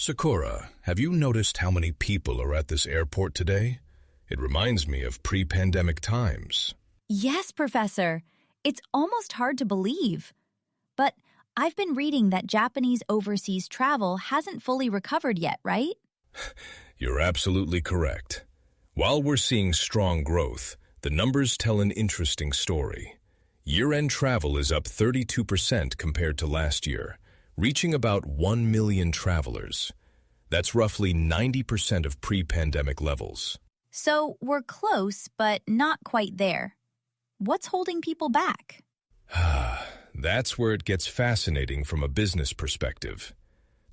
Sakura, have you noticed how many people are at this airport today? It reminds me of pre-pandemic times. Yes, Professor. It's almost hard to believe. But I've been reading that Japanese overseas travel hasn't fully recovered yet, right? You're absolutely correct. While we're seeing strong growth, the numbers tell an interesting story. Year-end travel is up 32% compared to last year, reaching about 1 million travelers. That's roughly 90% of pre-pandemic levels. So we're close, but not quite there. What's holding people back? That's where it gets fascinating from a business perspective.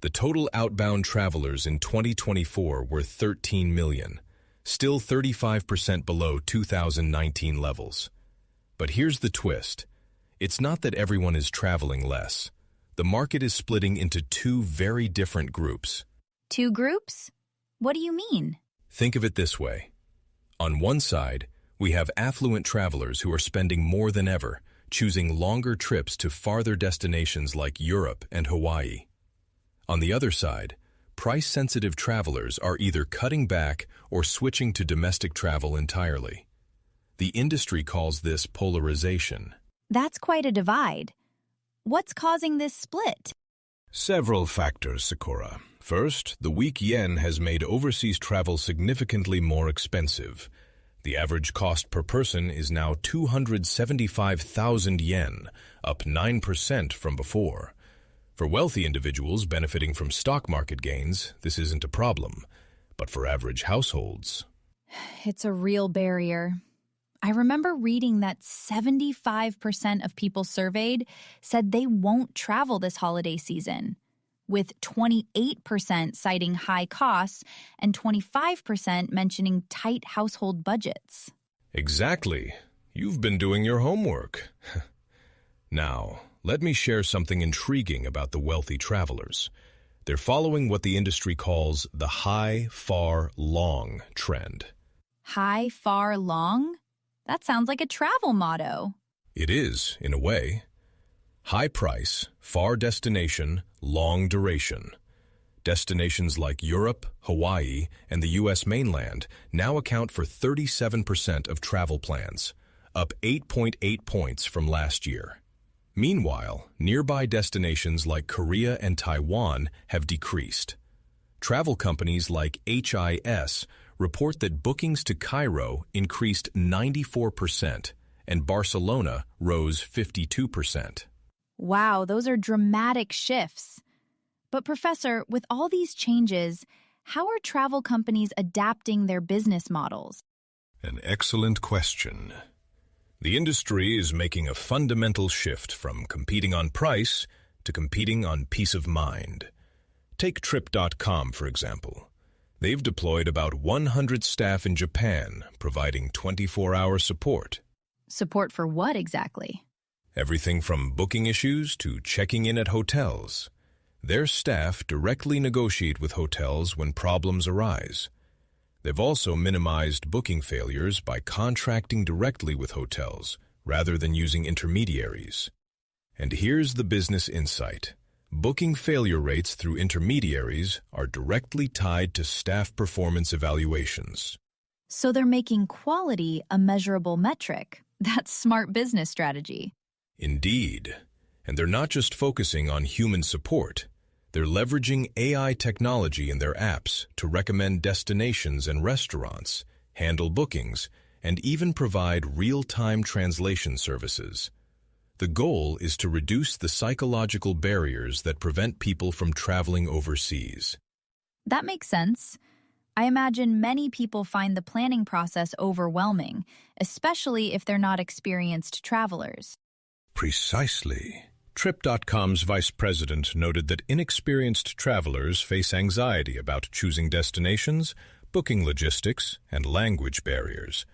The total outbound travelers in 2024 were 13 million, still 35% below 2019 levels. But here's the twist. It's not that everyone is traveling less. The market is splitting into two very different groups. Two groups? What do you mean? Think of it this way. On one side, we have affluent travelers who are spending more than ever, choosing longer trips to farther destinations like Europe and Hawaii. On the other side, price-sensitive travelers are either cutting back or switching to domestic travel entirely. The industry calls this polarization. That's quite a divide. What's causing this split? Several factors, Sakura. First, the weak yen has made overseas travel significantly more expensive. The average cost per person is now 275,000 yen, up 9% from before. For wealthy individuals benefiting from stock market gains, this isn't a problem. But for average households... It's a real barrier. I remember reading that 75% of people surveyed said they won't travel this holiday season, with 28% citing high costs and 25% mentioning tight household budgets. Exactly. You've been doing your homework. Now, let me share something intriguing about the wealthy travelers. They're following what the industry calls the high, far, long trend. High, far, long? That sounds like a travel motto. It is, in a way. High price, far destination, long duration. Destinations like Europe, Hawaii, and the U.S. mainland now account for 37% of travel plans, up 8.8 points from last year. Meanwhile, nearby destinations like Korea and Taiwan have decreased. Travel companies like HIS report that bookings to Cairo increased 94% and Barcelona rose 52%. Wow, those are dramatic shifts. But Professor, with all these changes, how are travel companies adapting their business models? An excellent question. The industry is making a fundamental shift from competing on price to competing on peace of mind. Take Trip.com, for example. They've deployed about 100 staff in Japan, providing 24-hour support. Support for what exactly? Everything from booking issues to checking in at hotels. Their staff directly negotiate with hotels when problems arise. They've also minimized booking failures by contracting directly with hotels rather than using intermediaries. And here's the business insight. Booking failure rates through intermediaries are directly tied to staff performance evaluations. So they're making quality a measurable metric. That's smart business strategy. Indeed. And they're not just focusing on human support. They're leveraging AI technology in their apps to recommend destinations and restaurants, handle bookings, and even provide real-time translation services. The goal is to reduce the psychological barriers that prevent people from traveling overseas. That makes sense. I imagine many people find the planning process overwhelming, especially if they're not experienced travelers. Precisely. Trip.com's vice president noted that inexperienced travelers face anxiety about choosing destinations, booking logistics, and language barriers.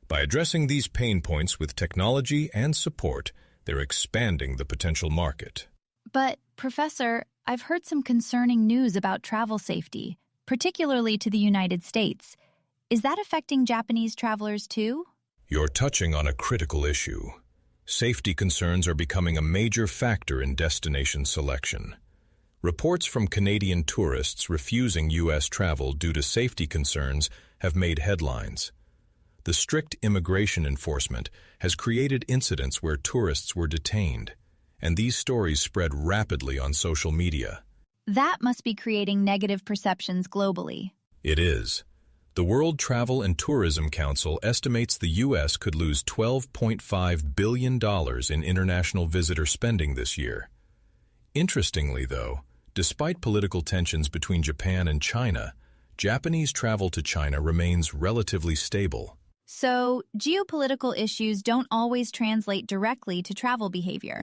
By addressing these pain points with technology and support, they're expanding the potential market. But, Professor, I've heard some concerning news about travel safety, particularly to the United States. Is that affecting Japanese travelers too? You're touching on a critical issue. Safety concerns are becoming a major factor in destination selection. Reports from Canadian tourists refusing U.S. travel due to safety concerns have made headlines. The strict immigration enforcement has created incidents where tourists were detained, and these stories spread rapidly on social media. That must be creating negative perceptions globally. It is. The World Travel and Tourism Council estimates the U.S. could lose $12.5 billion in international visitor spending this year. Interestingly, though, despite political tensions between Japan and China, Japanese travel to China remains relatively stable. So, geopolitical issues don't always translate directly to travel behavior.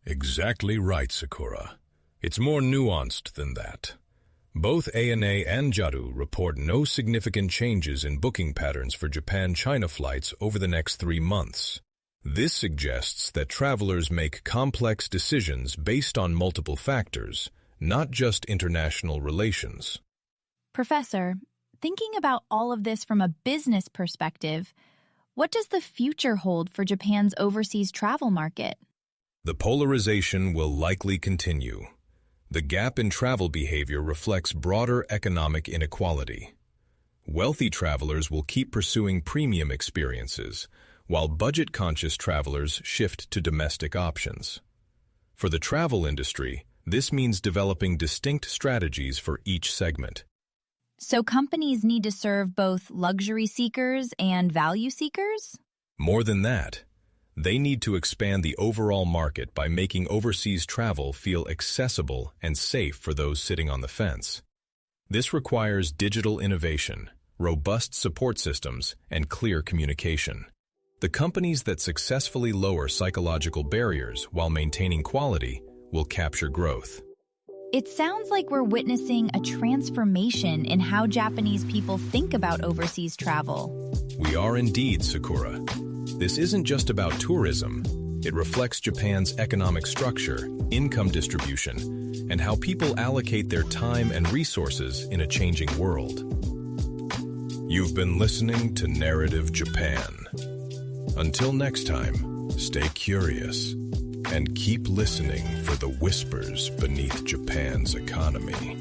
Exactly right, Sakura. It's more nuanced than that. Both ANA and JALU report no significant changes in booking patterns for Japan-China flights over the next 3 months. This suggests that travelers make complex decisions based on multiple factors, not just international relations. Professor, thinking about all of this from a business perspective, what does the future hold for Japan's overseas travel market? The polarization will likely continue. The gap in travel behavior reflects broader economic inequality. Wealthy travelers will keep pursuing premium experiences, while budget-conscious travelers shift to domestic options. For the travel industry, this means developing distinct strategies for each segment. So companies need to serve both luxury seekers and value seekers? More than that, they need to expand the overall market by making overseas travel feel accessible and safe for those sitting on the fence. This requires digital innovation, robust support systems, and clear communication. The companies that successfully lower psychological barriers while maintaining quality will capture growth. It sounds like we're witnessing a transformation in how Japanese people think about overseas travel. We are indeed, Sakura. This isn't just about tourism. It reflects Japan's economic structure, income distribution, and how people allocate their time and resources in a changing world. You've been listening to Narrative Japan. Until next time, stay curious and keep listening for the whispers beneath Japan's economy.